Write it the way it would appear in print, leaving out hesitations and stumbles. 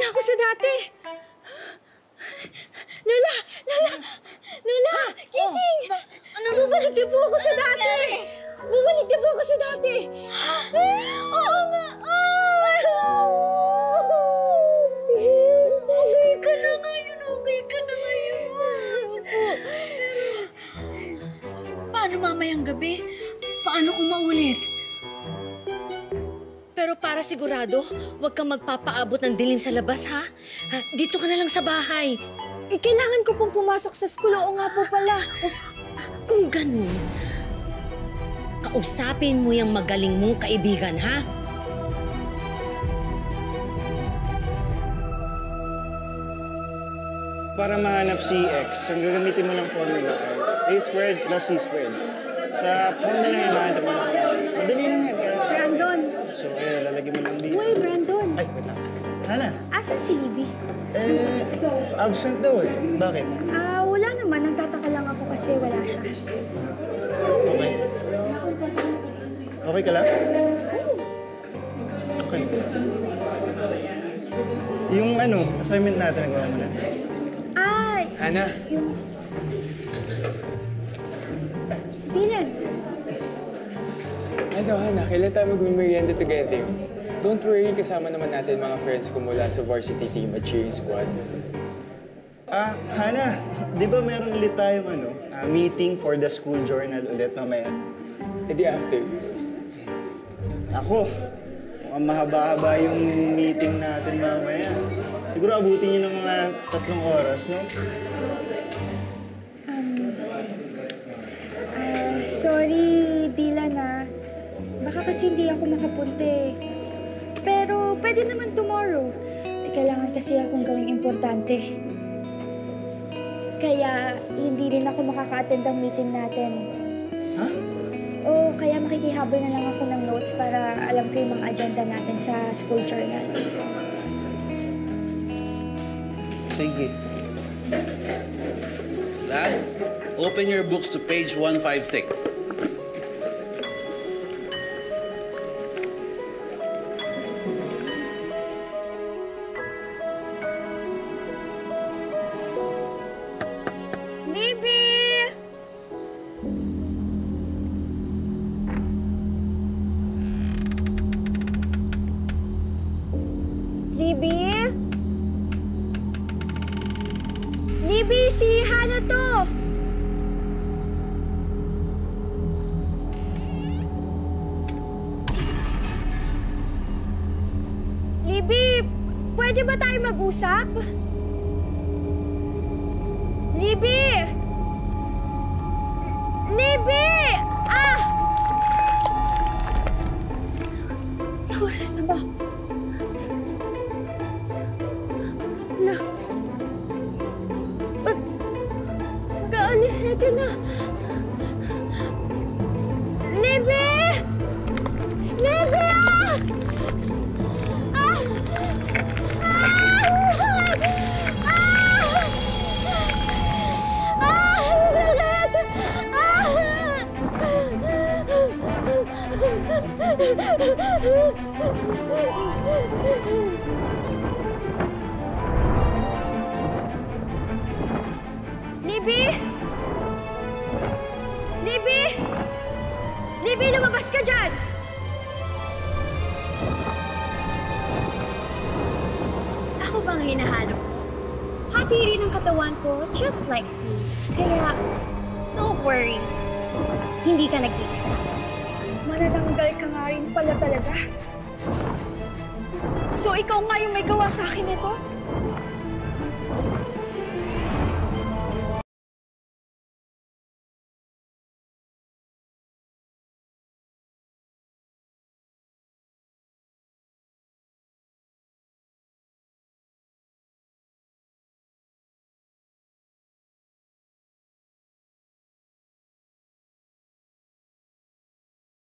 na ako sa dati. Lola! Lola! Lola! Gising! Bumalik din po ako sa dati! Bumalik din po ako sa dati! Oo nga! Okay ka na ngayon! Okay ka na ngayon! Paano mamayang gabi? Paano kung maulit? Pero para sigurado, huwag kang magpapaabot ng dilim sa labas, ha? Dito ka na lang sa bahay. Kailangan ko pong pumasok sa school. Oo nga po pala. Kung ganun, kausapin mo yung magaling mong kaibigan, ha? Para mahanap si X, ang gagamitin mo ng formula ay A squared plus C squared. Sa formula nga, mahanap mo ng X. Madali lang yan. Brandon! So, lalagyan mo lang dito. Uy, Brandon! Ay, wait lang. Hana? Asan si Libby? Absent daw eh. Bakit? Wala naman. Nagtataka lang ako kasi wala siya. Okay. Okay ka lang? Okay. Yung assignment natin, nagawa mo na. Hana? Dylan. Hana, kailan tayo mag-merienda together? Don't worry, kasama naman natin mga friends ko mula sa varsity team at cheering squad. Hana, di ba meron ulit tayong meeting for the school journal ulit mamaya? E di after. Ako, mukhang mahaba-haba yung meeting natin mamaya. Siguro abutin nyo ng mga 3 oras, no? Sorry, Dylan, Baka kasi hindi ako makapunta eh. Pero pwede naman tomorrow. May kailangan kasi akong gawing importante. Kaya hindi rin ako makaka-attend ang meeting natin. Ha? O kaya makikihabol na lang ako ng notes para alam ko yung mga agenda natin sa school journal. Sige. Class, open your books to page 156. Libby, si Hana to! Libby, pwede ba tayo mag-usap? Libby! Libby! Oras na ba? Mag-aanis natin na. Libby! Libby! Libby! Libby! Libby, lumabas ka dyan! Ako bang hinahanap mo? Hati rin ang katawan ko, just like you. Kaya, don't worry. Hindi ka nag-iisa. Manananggal ka nga rin pala talaga. So, ikaw nga yung may gawa sa akin ito?